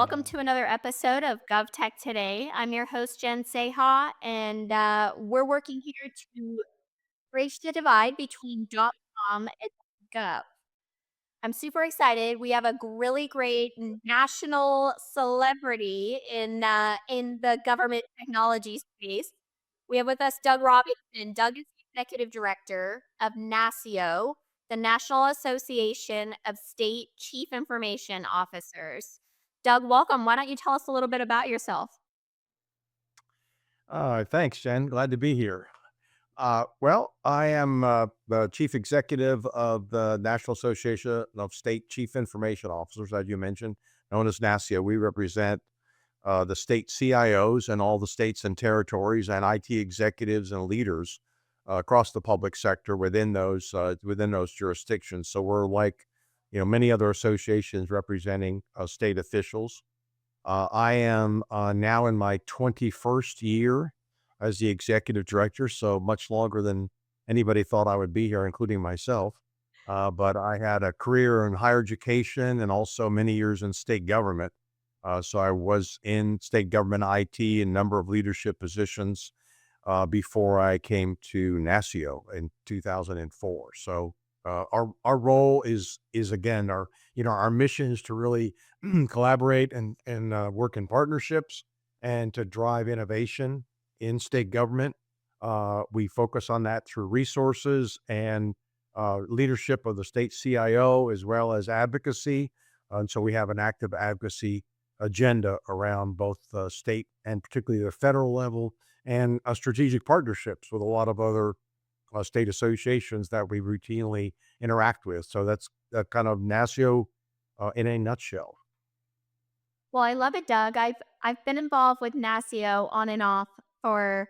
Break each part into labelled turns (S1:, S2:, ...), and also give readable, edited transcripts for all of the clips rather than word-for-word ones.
S1: welcome to another episode of Gov Tech Today. I'm your host, Jen Saha, and we're working here to bridge the divide between .com and .gov. I'm super excited. We have a really great national celebrity in the government technology space. We have with us Doug Robinson. Doug is the executive director of NASCIO, the National Association of State Chief Information Officers. Doug, welcome. Why don't you tell us a little bit about yourself?
S2: Thanks, Jen. Glad to be here. Well, I am the chief executive of the National Association of State Chief Information Officers, as you mentioned, known as NASCIO. We represent the state CIOs and all the states and territories and IT executives and leaders across the public sector within those jurisdictions. So we're like, many other associations representing state officials. I am now in my 21st year as the executive director, so much longer than anybody thought I would be here, including myself. But I had a career in higher education and also many years in state government. So I was in state government IT and a number of leadership positions before I came to NASCIO in 2004. So our role is again our mission is to really collaborate and work in partnerships and to drive innovation in state government. We focus on that through resources and leadership of the state CIO as well as advocacy. And so we have an active advocacy agenda around both the state and particularly the federal level and strategic partnerships with a lot of other state associations that we routinely interact with. So that's kind of NASCIO in a nutshell.
S1: Well, I love it, Doug. I've been involved with NASCIO on and off for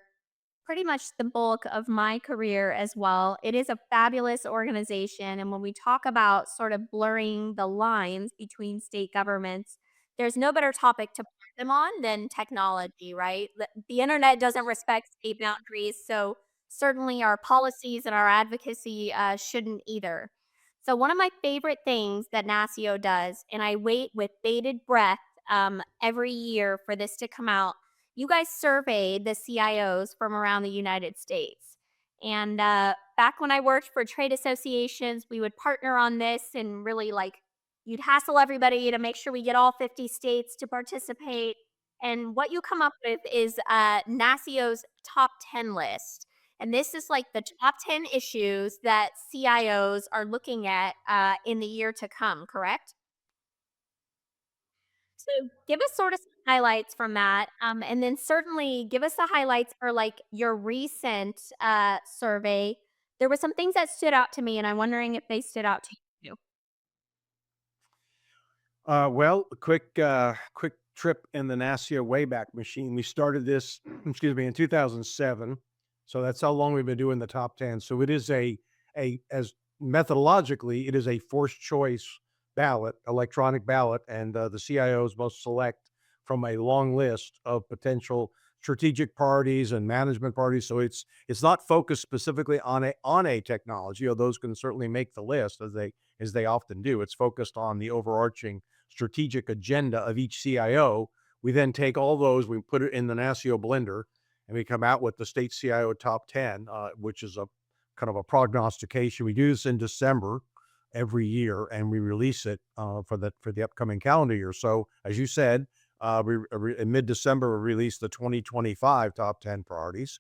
S1: pretty much the bulk of my career as well. It is a fabulous organization. And when we talk about sort of blurring the lines between state governments, there's no better topic to put them on than technology, right? The internet doesn't respect state boundaries. So certainly our policies and our advocacy shouldn't either. So, one of my favorite things that NASCIO does, and I wait with bated breath every year for this to come out, you guys surveyed the CIOs from around the United States. And back when I worked for trade associations, we would partner on this and really you'd hassle everybody to make sure we get all 50 states to participate. And what you come up with is NASCIO's top 10 list. And this is like the top 10 issues that CIOs are looking at in the year to come, correct? So give us sort of some highlights from that, and then certainly give us the highlights for like your recent survey. There were some things that stood out to me, and I'm wondering if they stood out to you.
S2: Well, a quick trip in the NASCIO Wayback Machine. We started this, excuse me, in 2007. So that's how long we've been doing the top 10. So it is as methodologically, it is a forced choice ballot, electronic ballot, and the CIOs must select from a long list of potential strategic parties and management parties. So it's not focused specifically on a technology, although those can certainly make the list as they often do. It's focused on the overarching strategic agenda of each CIO. We then take all those, we put it in the NASCIO blender, and we come out with the state CIO top 10, which is a kind of a prognostication. We do this in December every year, and we release it for the upcoming calendar year. So, as you said, in mid-December, we released the 2025 top 10 priorities.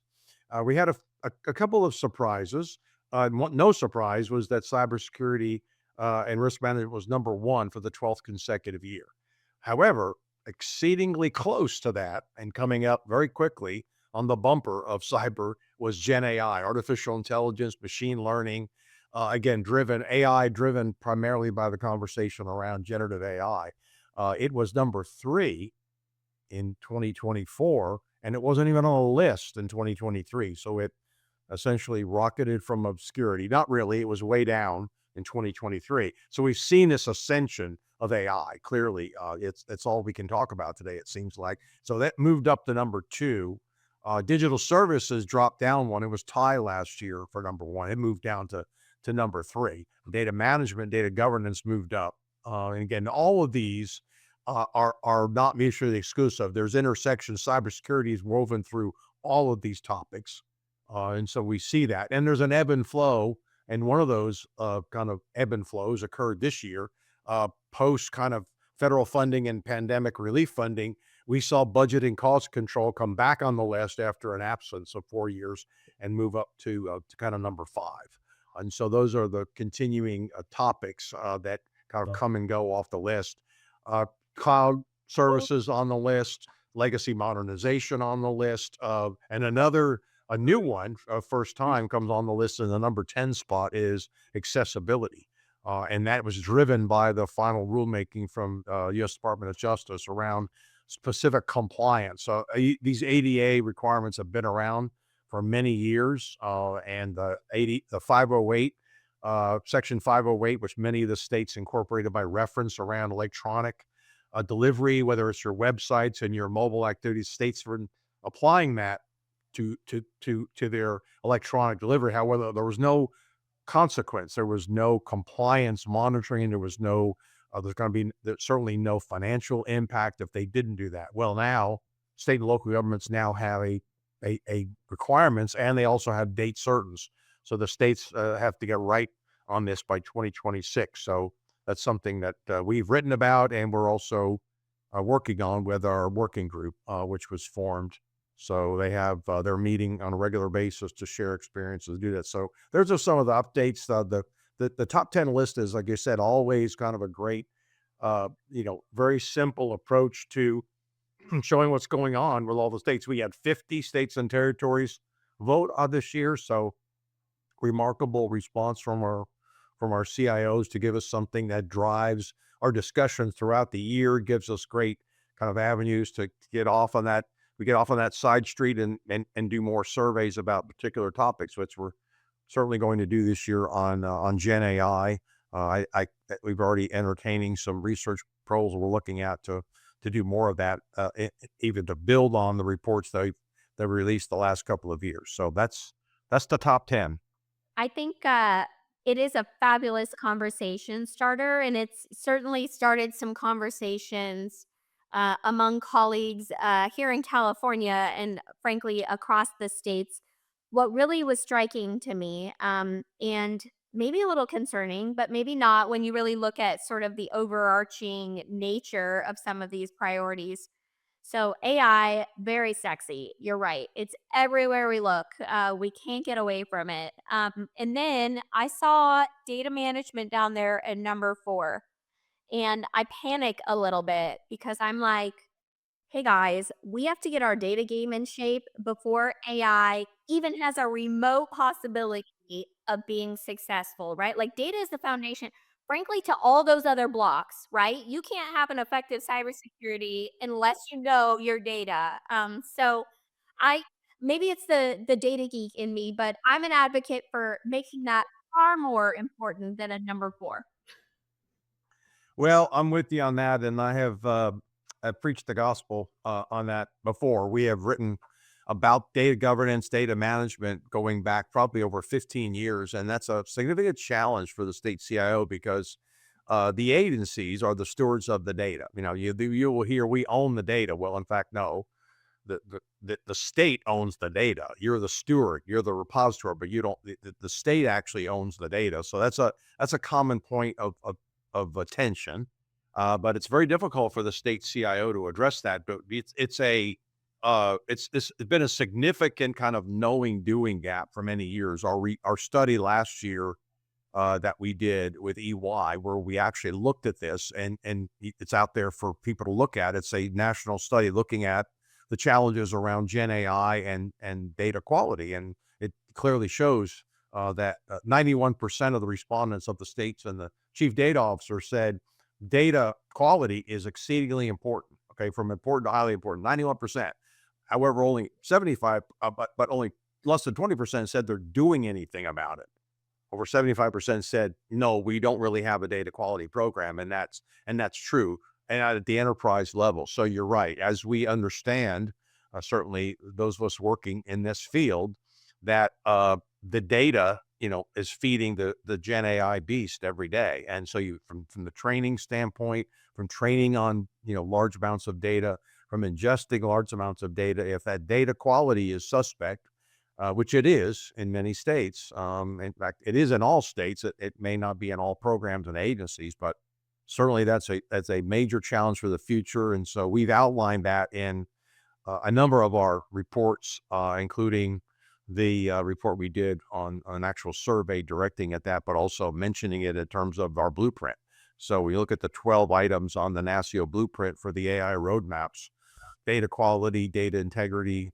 S2: We had a couple of surprises. No surprise was that cybersecurity and risk management was number one for the 12th consecutive year. However, exceedingly close to that and coming up very quickly on the bumper of cyber was Gen AI, artificial intelligence, machine learning, again, AI driven primarily by the conversation around generative AI. It was number three in 2024, and it wasn't even on a list in 2023. So it essentially rocketed from obscurity. Not really, it was way down in 2023. So we've seen this ascension of AI. Clearly, it's all we can talk about today, it seems like. So that moved up to number two. Digital services dropped down one. It was tied last year for number one. It moved down to number three. Data management, data governance moved up. And again, all of these are not mutually exclusive. There's intersection. Cybersecurity is woven through all of these topics, and so we see that. And there's an ebb and flow, and one of those kind of ebb and flows occurred this year, post kind of federal funding and pandemic relief funding. We saw budget and cost control come back on the list after an absence of 4 years and move up to kind of number five. And so those are the continuing topics that kind of come and go off the list. Uh, Cloud services on the list, legacy modernization on the list, and a new one, first time comes on the list in the number 10 spot is accessibility. And that was driven by the final rulemaking from U.S. Department of Justice around specific compliance. So these ADA requirements have been around for many years, and the 508, Section 508, which many of the states incorporated by reference around electronic delivery, whether it's your websites and your mobile activities, states were applying that to their electronic delivery. However, there was no consequence. There was no compliance monitoring. There was no, there's going to be there's certainly no financial impact if they didn't do that. Well, now state and local governments now have a requirements, and they also have date certains. So the states have to get right on this by 2026. So that's something that we've written about, and we're also working on with our working group, which was formed. So they have their meeting on a regular basis to share experiences, do that. So there's just some of the updates. The top 10 list is, like I said, always kind of a great, very simple approach to showing what's going on with all the states. We had 50 states and territories vote on this year. So remarkable response from our CIOs to give us something that drives our discussions throughout the year, gives us great kind of avenues to get off on that. We get off on that side street and do more surveys about particular topics, which we're certainly going to do this year on Gen AI. We've already entertaining some research proposals we're looking at to do more of that, even to build on the reports they released the last couple of years. So that's the top 10.
S1: I think it is a fabulous conversation starter, and it's certainly started some conversations among colleagues here in California and, frankly, across the states. What really was striking to me, and maybe a little concerning, but maybe not when you really look at sort of the overarching nature of some of these priorities. So AI, very sexy. You're right. It's everywhere we look. We can't get away from it. And then I saw data management down there at number four, and I panic a little bit because I'm like, hey guys, we have to get our data game in shape before AI even has a remote possibility of being successful, right? Like data is the foundation, frankly, to all those other blocks, right? You can't have an effective cybersecurity unless you know your data. So I maybe it's the data geek in me, but I'm an advocate for making that far more important than a number four.
S2: Well, I'm with you on that, and I've preached the gospel on that before. We have written about data governance, data management going back probably over 15 years, and that's a significant challenge for the state CIO because the agencies are the stewards of the data. You will hear we own the data. Well, in fact, no. The state owns the data. You're the steward. You're the repository, but you don't. The state actually owns the data. So that's a common point of attention, but it's very difficult for the state CIO to address that. But it's been a significant kind of knowing doing gap for many years. Our study last year that we did with EY, where we actually looked at this, and it's out there for people to look at. It's a national study looking at the challenges around Gen AI and data quality, and it clearly shows that 91% of the respondents of the states and the chief data officer said data quality is exceedingly important. Okay, from important to highly important, 91%. However, only 75, but only less than 20% said they're doing anything about it. Over 75% said, no, we don't really have a data quality program. And that's true. And at the enterprise level. So you're right. As we understand, certainly those of us working in this field, that the data is feeding the Gen AI beast every day. And so you from the training standpoint, from training on, large amounts of data, from ingesting large amounts of data, if that data quality is suspect, which it is in many states. In fact, it is in all states. It may not be in all programs and agencies, but certainly that's a major challenge for the future. And so we've outlined that in a number of our reports, including the report we did on an actual survey directing at that, but also mentioning it in terms of our blueprint. So we look at the 12 items on the NASCIO blueprint for the AI roadmaps, data quality, data integrity,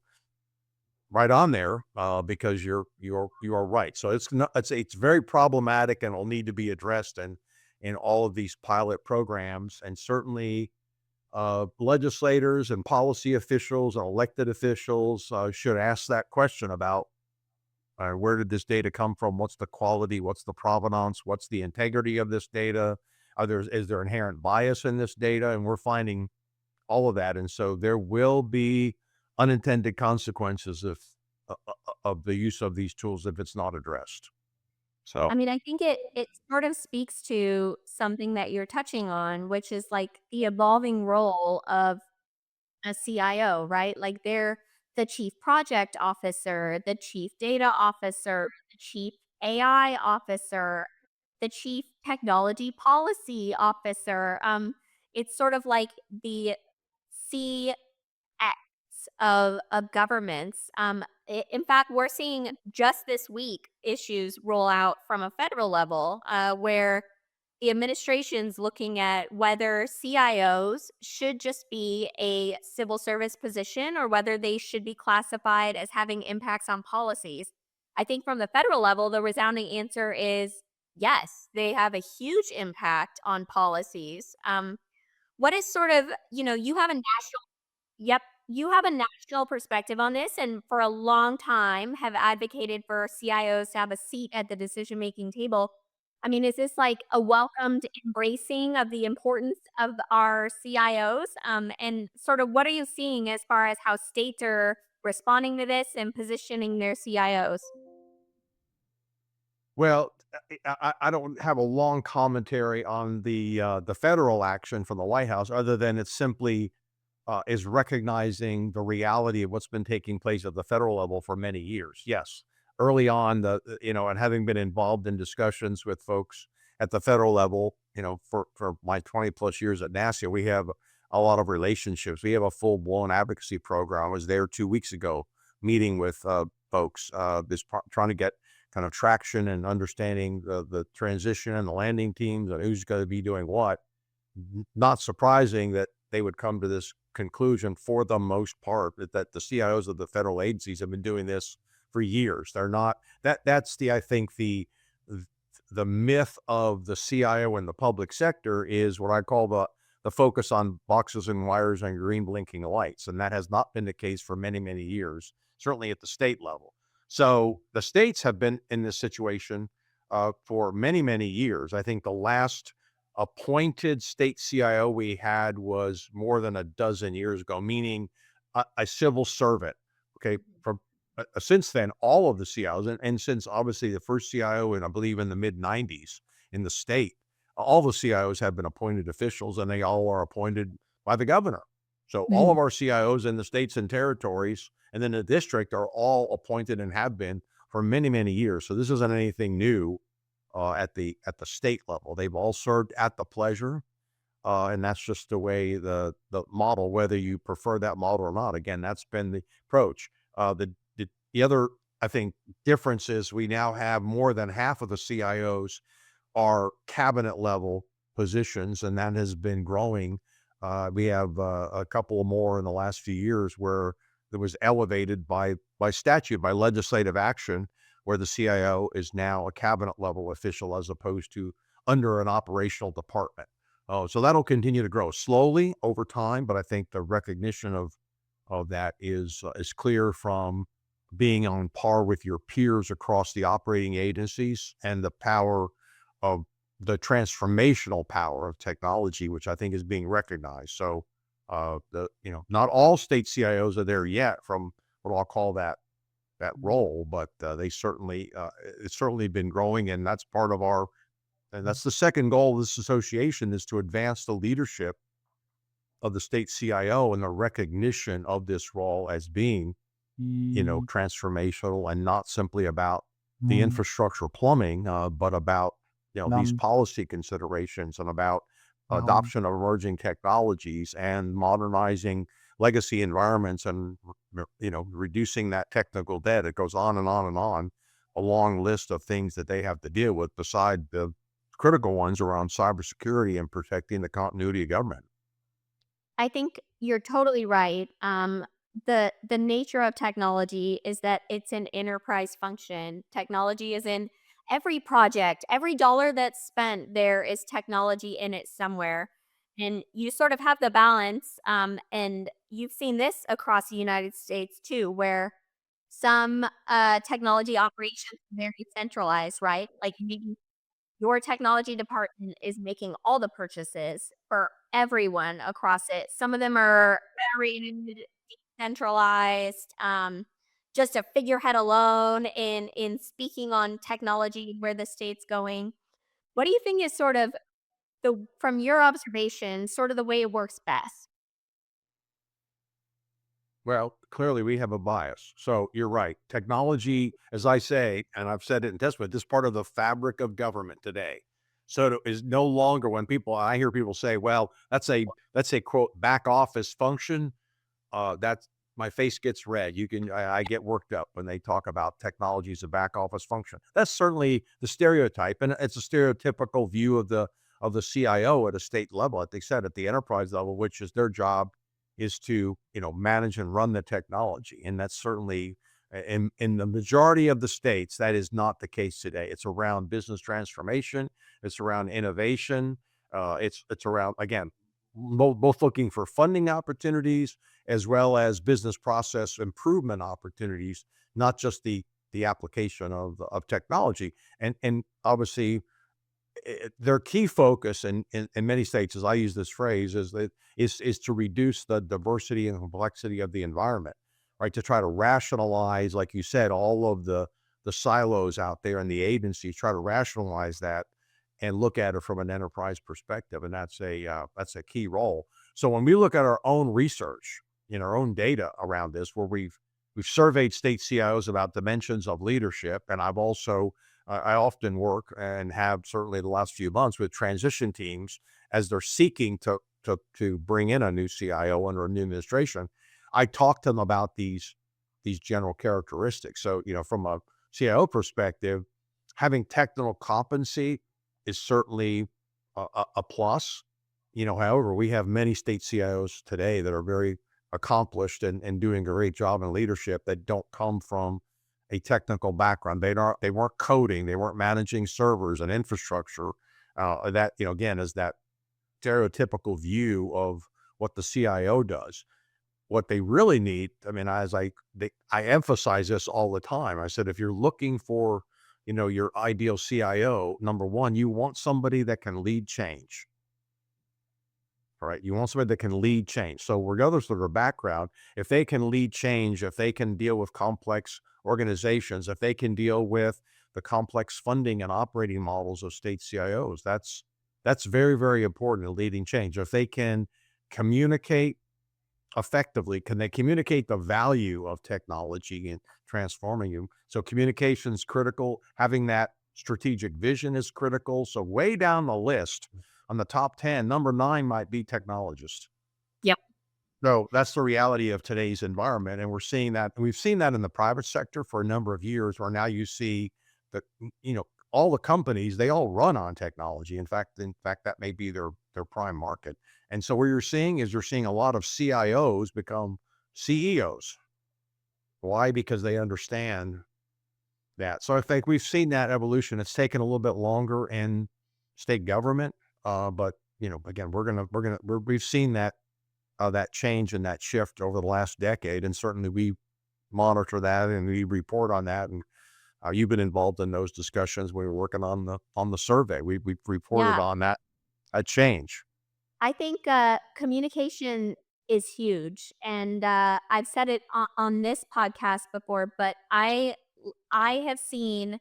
S2: right on there, because you are right. So it's very problematic and will need to be addressed in all of these pilot programs, and certainly legislators and policy officials and elected officials should ask that question about where did this data come from? What's the quality? What's the provenance? What's the integrity of this data? Is there inherent bias in this data? And we're finding all of that. And so there will be unintended consequences of the use of these tools if it's not addressed. So,
S1: I mean, I think it sort of speaks to something that you're touching on, which is like the evolving role of a CIO, right? Like they're the chief project officer, the chief data officer, the chief AI officer, the chief technology policy officer. It's sort of like the acts of governments. In fact, we're seeing just this week issues roll out from a federal level where the administration's looking at whether CIOs should just be a civil service position or whether they should be classified as having impacts on policies. I think from the federal level, the resounding answer is yes, they have a huge impact on policies. What is sort of, you have a national Yep. You have a national perspective on this, and for a long time have advocated for CIOs to have a seat at the decision-making table. I mean, is this like a welcomed embracing of the importance of our CIOs? And sort of what are you seeing as far as how states are responding to this and positioning their CIOs?
S2: well, I don't have a long commentary on the federal action from the White House, other than it's simply is recognizing the reality of what's been taking place at the federal level for many years. Yes, early on, and having been involved in discussions with folks at the federal level, for my 20 plus years at NASCIO, we have a lot of relationships. We have a full blown advocacy program. I was there 2 weeks ago, meeting with folks, trying to get kind of traction and understanding the transition and the landing teams and who's going to be doing what. Not surprising that they would come to this conclusion for the most part, that the CIOs of the federal agencies have been doing this for years. They're not that's I think the myth of the CIO in the public sector is what I call the focus on boxes and wires and green blinking lights. And that has not been the case for many, many years, certainly at the state level. So the states have been in this situation for many, many years. I think the last appointed state CIO we had was more than a dozen years ago, meaning a civil servant. Okay. From since then, all of the CIOs, and since obviously the first CIO, and I believe in the mid 90s in the state, all the CIOs have been appointed officials, and they all are appointed by the governor. So all of
S1: Mhm.
S2: our CIOs in the states and territories, and then the district, are all appointed and have been for many, many years. So this isn't anything new at the state level. They've all served at the pleasure, and that's just the way the model, whether you prefer that model or not. Again, that's been the approach. The other, I think, difference is we now have more than half of the CIOs are cabinet level positions, and that has been growing. We have a couple more in the last few years where it was elevated by statute, by legislative action, where the CIO is now a cabinet level official as opposed to under an operational department. Oh, so that'll continue to grow slowly over time, but I think the recognition of that is clear from being on par with your peers across the operating agencies, and the power of the transformational power of technology, which I think is being recognized. So, not all state CIOs are there yet from what I'll call that that role, but it's certainly been growing, and that's part of our and that's the second goal of this association is to advance the leadership of the state CIO and the recognition of this role as being, transformational and not simply about the infrastructure plumbing, but about, these policy considerations and about adoption of emerging technologies and modernizing legacy environments and, reducing that technical debt. It goes on and on and on, a long list of things that they have to deal with beside the critical ones around cybersecurity and protecting the continuity of government.
S1: I think you're totally right. The nature of technology is that it's an enterprise function. Technology is in every project. Every dollar that's spent, there is technology in it somewhere. And you sort of have the balance. And you've seen this across the United States too, where some technology operations are very centralized, right? Like maybe your technology department is making all the purchases for everyone across it. Some of them are very decentralized, just a figurehead alone in speaking on technology, where the state's going. What do you think is sort of the from your observation, sort of the way it works best?
S2: Well, clearly we have a bias. So you're right. Technology, as I say, and I've said it in testimony, this part of the fabric of government today. So it is no longer when I hear people say, well, that's a quote back office function. That's my face gets red. I get worked up when they talk about technology as a back office function. That's certainly the stereotype, and it's a stereotypical view of the CIO at a state level. Like they said at the enterprise level, which is their job is to manage and run the technology, and that's certainly in the majority of the states that is not the case today. It's around business transformation. It's around innovation. It's around again both looking for funding opportunities as well as business process improvement opportunities, not just the application of technology. And obviously, their key focus in many states, as I use this phrase, is to reduce the diversity and complexity of the environment, right? To try to rationalize, like you said, all of the silos out there in the agencies, try to rationalize that and look at it from an enterprise perspective, and that's a key role. So when we look at our own research, our own data around this, where we've surveyed state CIOs about dimensions of leadership, and I often work and have certainly the last few months with transition teams as they're seeking to bring in a new CIO under a new administration. I talk to them about these general characteristics. So, from a CIO perspective, having technical competency is certainly a plus. However, we have many state CIOs today that are very accomplished and doing a great job in leadership that don't come from a technical background. They weren't coding, they weren't managing servers and infrastructure. That again is that stereotypical view of what the CIO does. What they really need, I mean, I emphasize this all the time. I said, if you're looking for, your ideal CIO, number one, you want somebody that can lead change. All right. You want somebody that can lead change. So regardless of their background, if they can lead change, if they can deal with complex organizations, if they can deal with the complex funding and operating models of state CIOs, that's very, very important in leading change. If they can communicate effectively, can they communicate the value of technology and transforming you? So communication is critical. Having that strategic vision is critical. So way down the list on the top 10, number 9 might be technologist.
S1: Yep.
S2: So that's the reality of today's environment. And we're seeing that. And we've seen that in the private sector for a number of years, where now you see that, all the companies, they all run on technology. In fact, that may be their prime market. And so what you're seeing a lot of CIOs become CEOs. Why? Because they understand that. So I think we've seen that evolution. It's taken a little bit longer in state government, but again, we've seen that change and that shift over the last decade, and certainly we monitor that and we report on that. And you've been involved in those discussions. We were working on the survey. We reported
S1: Yeah.
S2: on that a change.
S1: I think communication is huge. And I've said it on this podcast before, but I have seen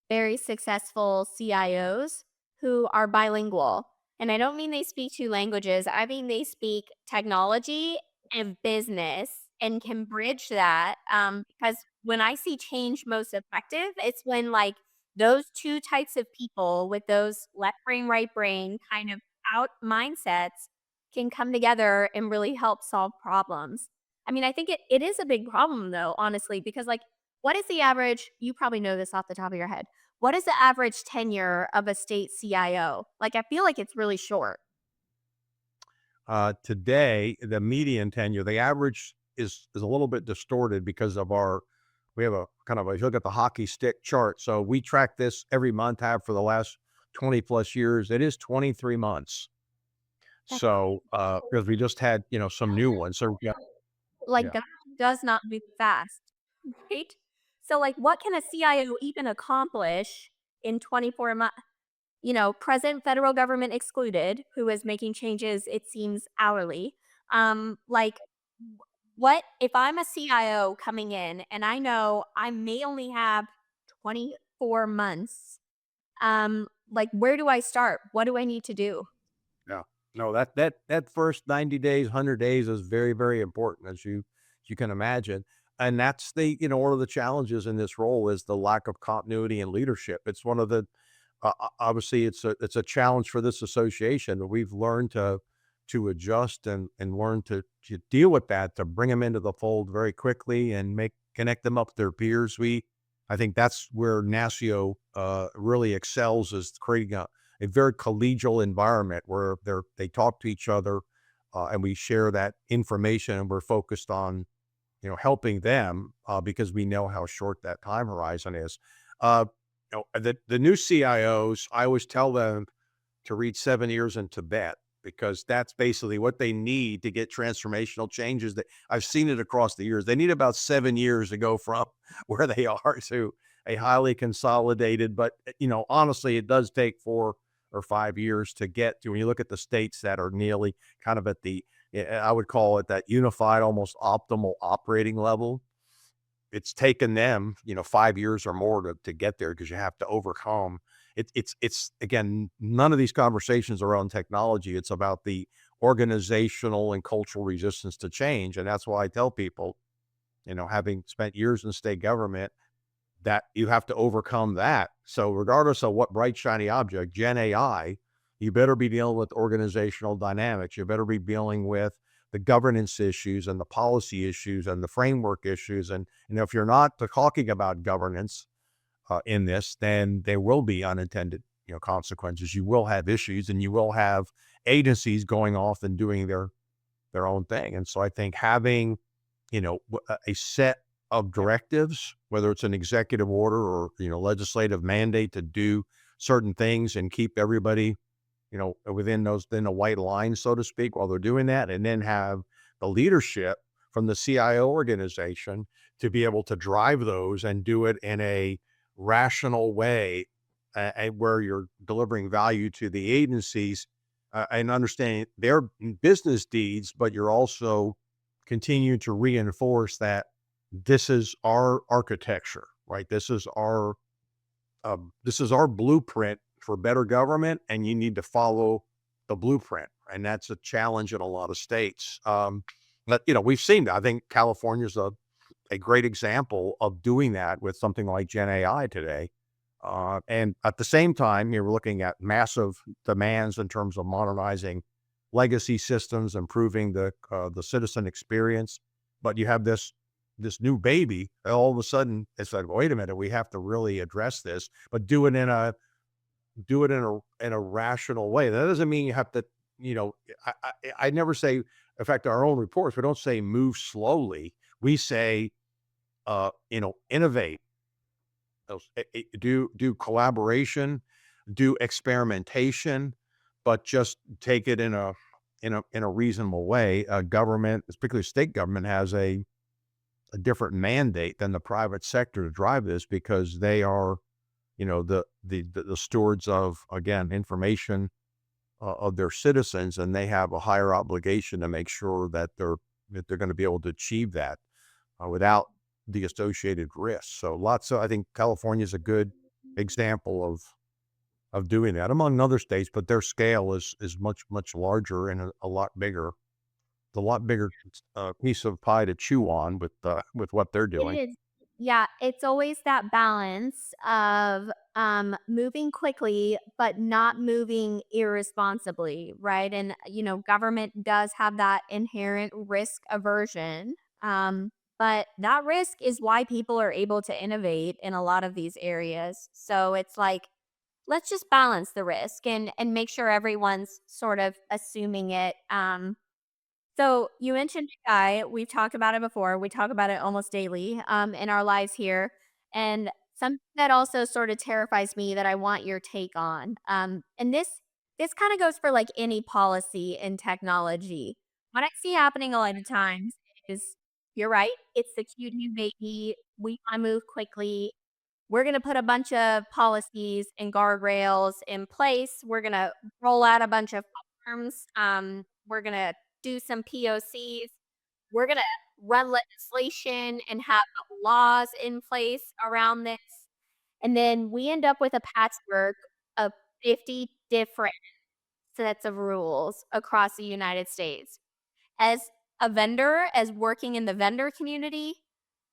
S1: very successful CIOs who are bilingual. And I don't mean they speak two languages. I mean they speak technology and business and can bridge that. Because when I see change most effective, it's when like those two types of people with those left brain, right brain kind of out mindsets can come together and really help solve problems. I mean, I think it is a big problem though, honestly, because like what is the average, you probably know this off the top of your head. What is the average tenure of a state CIO? Like I feel like it's really short.
S2: Today, the median tenure, the average is a little bit distorted because of our we have a kind of a, if you look at the hockey stick chart. So we track this every month, have for the last 20 plus years. It is 23 months.
S1: That's
S2: So because we just had, some new ones. So yeah,
S1: like
S2: yeah.
S1: that does not move fast, right? So like what can a CIO even accomplish in 24 months? You know, present federal government excluded, who is making changes, it seems hourly. Like, what if I'm a CIO coming in and I know I may only have 24 months? Like, where do I start? What do I need to do?
S2: Yeah. No, that first 90 days, 100 days is very, very important as you can imagine. And that's one of the challenges in this role is the lack of continuity and leadership. It's one of the obviously it's a challenge for this association, but we've learned to adjust and learn to deal with that, to bring them into the fold very quickly and make connect them up with their peers. I think that's where NASCIO really excels, is creating a very collegial environment where they talk to each other, and we share that information, and we're focused on helping them because we know how short that time horizon is. Uh, the new CIOs, I always tell them to read 7 Years in Tibet, because that's basically what they need to get transformational changes. That I've seen it across the years. They need about 7 years to go from where they are to a highly consolidated. But honestly, it does take 4 or 5 years to get to. When you look at the states that are nearly kind of at the, I would call it that unified, almost optimal operating level, it's taken them, 5 years or more to get there, because you have to overcome it's again, none of these conversations are on technology. It's about the organizational and cultural resistance to change. And that's why I tell people, having spent years in state government, that you have to overcome that. So regardless of what bright, shiny object, Gen AI, you better be dealing with organizational dynamics. You better be dealing with the governance issues and the policy issues and the framework issues. And, if you're not talking about governance in this, then there will be unintended, consequences. You will have issues, and you will have agencies going off and doing their own thing. And so I think having, a set of directives, whether it's an executive order or, legislative mandate to do certain things and keep everybody, within a white line, so to speak, while they're doing that, and then have the leadership from the CIO organization to be able to drive those and do it in a rational way, and where you're delivering value to the agencies, and understanding their business deeds, but you're also continue to reinforce that this is our architecture, right? This is our blueprint for better government, and you need to follow the blueprint. And that's a challenge in a lot of states. But we've seen that. I think California's a great example of doing that with something like Gen AI today. And at the same time, you're looking at massive demands in terms of modernizing legacy systems, improving the citizen experience. But you have this new baby. All of a sudden, it's like, wait a minute, we have to really address this, but do it in a rational way. That doesn't mean you have to. You know, I never say. In fact, our own reports, we don't say move slowly. We say, innovate, do collaboration, do experimentation, but just take it in a reasonable way. Government, particularly state government, has a different mandate than the private sector to drive this, because they are, the stewards of, again, information,
S3: of their citizens, and they have a higher obligation to make sure that they're going to be able to achieve that without the associated risks. So lots of, I think California is a good example of doing that among other states, but their scale is much larger and a lot bigger. It's a lot bigger piece of pie to chew on with what they're
S1: It
S3: doing.
S1: is. Yeah, it's always that balance of moving quickly but not moving irresponsibly, right? And government does have that inherent risk aversion. But that risk is why people are able to innovate in a lot of these areas. So it's like, let's just balance the risk and make sure everyone's sort of assuming it. So you mentioned AI. We've talked about it before. We talk about it almost daily in our lives here. And something that also sort of terrifies me that I want your take on. And this kind of goes for like any policy in technology. What I see happening a lot of times is you're right. It's the cute new baby. We want to move quickly. We're going to put a bunch of policies and guardrails in place. We're going to roll out a bunch of forms. We're going to do some POCs. We're going to run legislation and have laws in place around this. And then we end up with a patchwork of 50 different sets of rules across the United States. As a vendor, as working in the vendor community,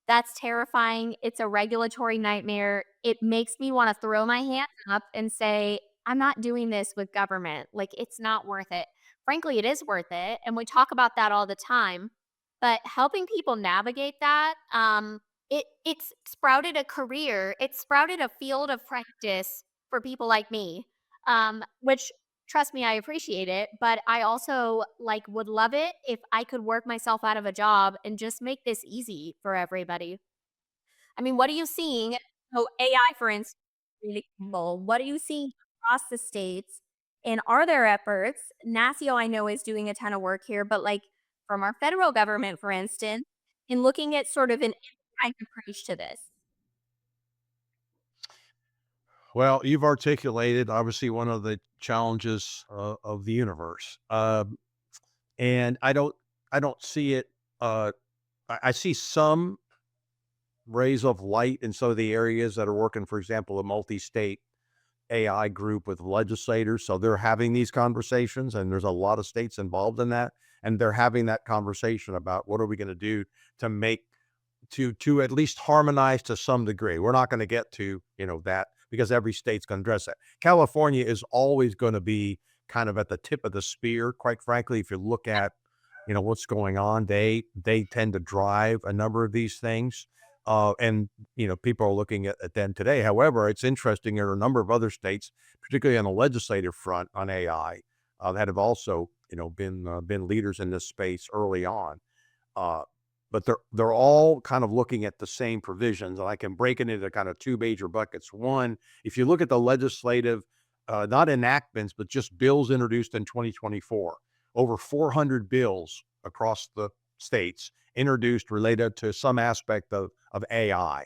S1: that's terrifying. It's a regulatory nightmare. It makes me wanna throw my hands up and say, "I'm not doing this with government." Like, it's not worth it. Frankly, it is worth it, and we talk about that all the time, but helping people navigate that, it's sprouted a career. It's sprouted a field of practice for people like me, which trust me, I appreciate it, but I also, like, would love it if I could work myself out of a job and just make this easy for everybody. I mean, what are you seeing? So AI, for instance, really cool. What are you seeing across the states? And are there efforts? NASCIO, I know, is doing a ton of work here, but like from our federal government, for instance, in looking at sort of an enterprise approach to this.
S3: Well, you've articulated obviously one of the challenges of the universe, and I don't see it. I see some rays of light in some of the areas that are working. For example, a multi-state AI group with legislators, so they're having these conversations, and there's a lot of states involved in that, and they're having that conversation about what are we going to do to make to at least harmonize to some degree. We're not gonna get to, that because every state's gonna address that. California is always gonna be kind of at the tip of the spear, quite frankly. If you look at, what's going on, they tend to drive a number of these things. And, people are looking at them today. However, it's interesting, there are a number of other states, particularly on the legislative front on AI, that have also, been leaders in this space early on. Uh, but they're all kind of looking at the same provisions, and I can break it into kind of 2 major buckets. One, if you look at the legislative, not enactments, but just bills introduced in 2024, over 400 bills across the states introduced related to some aspect of AI.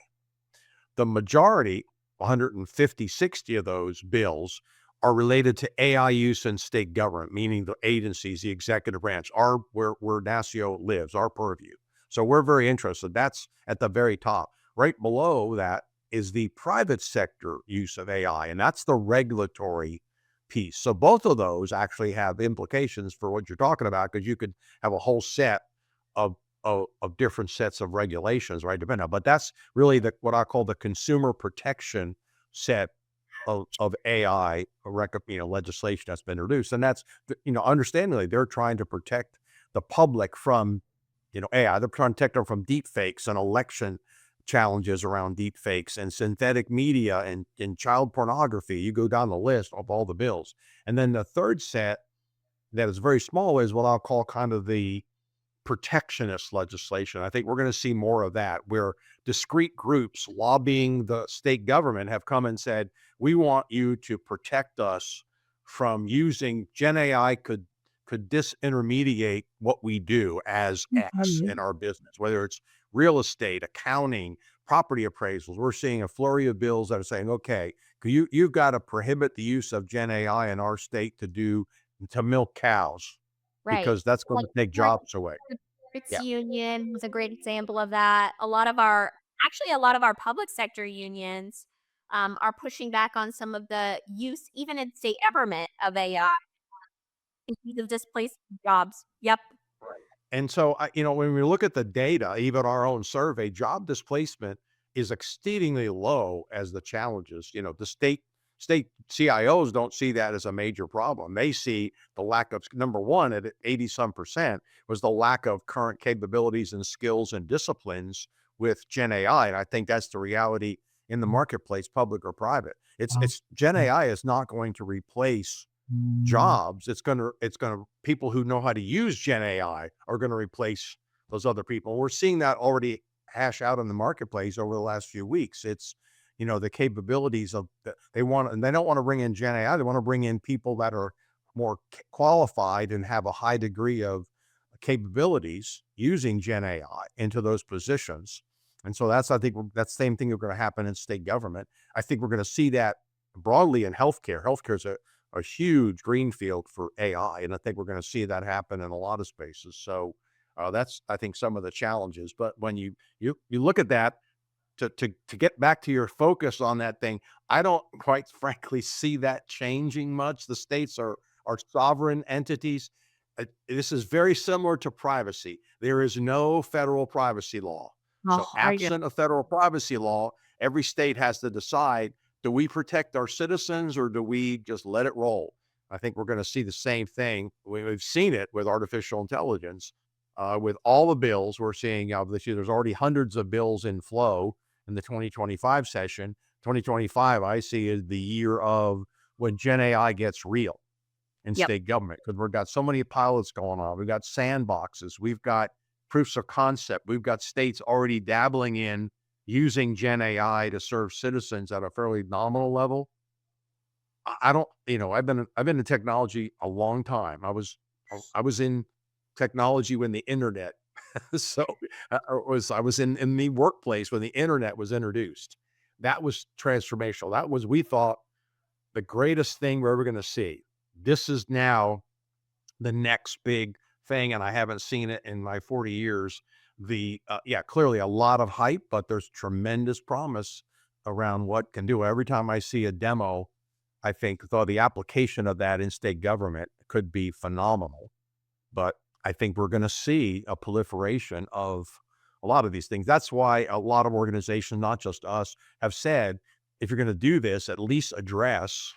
S3: The majority, 150, 60 of those bills are related to AI use in state government, meaning the agencies, the executive branch, are where NASCIO lives, our purview. So we're very interested. That's at the very top. Right below that is the private sector use of AI, and that's the regulatory piece. So both of those actually have implications for what you're talking about, because you could have a whole set of of different sets of regulations, right? Depending on, but that's really the what I call the consumer protection set of AI legislation that's been introduced, and that's understandably they're trying to protect the public from AI. They're trying to protect them from deep fakes and election challenges around deep fakes and synthetic media and child pornography. You go down the list of all the bills, and then the third set that is very small is what I'll call kind of the protectionist legislation. I think we're going to see more of that, where discrete groups lobbying the state government have come and said, "We want you to protect us from using Gen AI could disintermediate what we do as X in our business, whether it's real estate, accounting, property appraisals." We're seeing a flurry of bills that are saying, "Okay, you've got to prohibit the use of Gen AI in our state to do to milk cows
S1: Right.
S3: because that's going
S1: Like
S3: to take
S1: sports
S3: jobs away.
S1: the sports
S3: Yeah.
S1: union was a great example of that. A lot of our public sector unions, are pushing back on some of the use, even in state government, of AI because of displaced jobs. Yep.
S3: And so, when we look at the data, even our own survey, job displacement is exceedingly low as the challenges. The state CIOs don't see that as a major problem. They see the lack of number one at 80 some percent was the lack of current capabilities and skills and disciplines with Gen AI. And I think that's the reality in the marketplace, public or private. It's Gen AI is not going to replace jobs. It's gonna people who know how to use Gen AI are gonna replace those other people. We're seeing that already hash out in the marketplace over the last few weeks. The capabilities of they want, and they don't want to bring in Gen AI. They want to bring in people that are more qualified and have a high degree of capabilities using Gen AI into those positions. And so I think that's the same thing that's going to happen in state government. I think we're going to see that broadly in healthcare. Healthcare is a huge greenfield for AI, and I think we're going to see that happen in a lot of spaces. So that's, I think, some of the challenges. But when you look at that, to get back to your focus on that thing, I don't quite frankly see that changing much. The states are sovereign entities. This is very similar to privacy. There is no federal privacy law. So
S1: Oh, are you?
S3: absent a federal privacy law, every state has to decide, do we protect our citizens or do we just let it roll? I think we're going to see the same thing. We've seen it with artificial intelligence. With all the bills we're seeing, obviously, there's already hundreds of bills in flow in the 2025 session. 2025, I see, is the year of when Gen AI gets real in
S1: Yep.
S3: state government because we've got so many pilots going on. We've got sandboxes. We've got proofs of concept. We've got states already dabbling in using Gen AI to serve citizens at a fairly nominal level. I don't, I've been in technology a long time. I was in technology when the internet, so I was in the workplace when the internet was introduced. That was transformational. That was, we thought, the greatest thing we're ever going to see. This is now the next big thing, and I haven't seen it in my 40 years. Yeah, clearly a lot of hype, but there's tremendous promise around what can do. Every time I see a demo, I think, though, the application of that in state government could be phenomenal. But I think we're going to see a proliferation of a lot of these things. That's why a lot of organizations, not just us, have said, if you're going to do this, at least address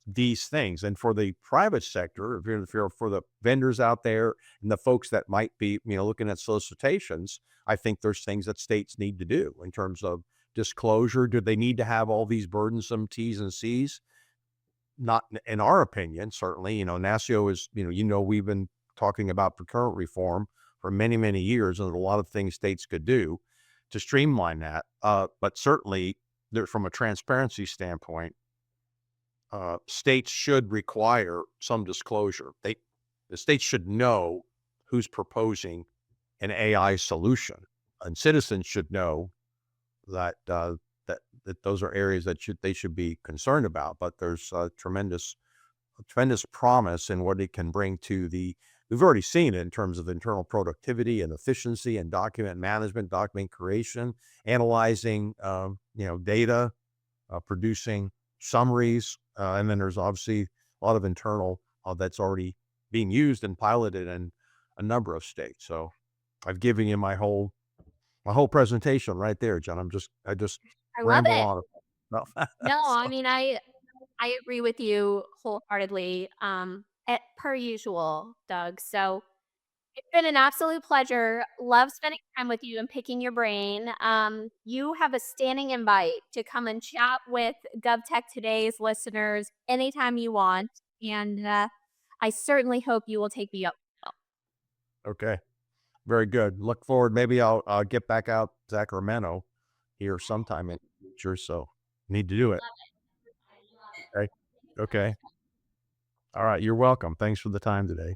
S3: these things. And for the private sector, if you're for the vendors out there and the folks that might be, looking at solicitations, I think there's things that states need to do in terms of disclosure. Do they need to have all these burdensome T's and C's? Not in our opinion, certainly. NASCIO is, we've been talking about procurement reform for many, many years, and there's a lot of things states could do to streamline that. But certainly, from a transparency standpoint, states should require some disclosure. The states should know who's proposing an AI solution, and citizens should know that that those are areas that they should be concerned about. But there's tremendous promise in what it can bring to the. We've already seen it in terms of internal productivity and efficiency and document management, document creation, analyzing data, producing summaries, and then there's obviously a lot of internal that's already being used and piloted in a number of states. So I've given you my whole presentation right there, John. I just
S1: I love
S3: ramble
S1: it.
S3: on. No,
S1: No, I
S3: so,
S1: mean, I agree with you wholeheartedly, per usual, Doug. So it's been an absolute pleasure. Love spending time with you and picking your brain. You have a standing invite to come and chat with Gov Tech Today's listeners anytime you want. And I certainly hope you will take me up.
S3: okay, very good. Look forward. Maybe I'll get back out to Sacramento here sometime in the future. So need to do it. Okay. Okay. All right. You're welcome. Thanks for the time today.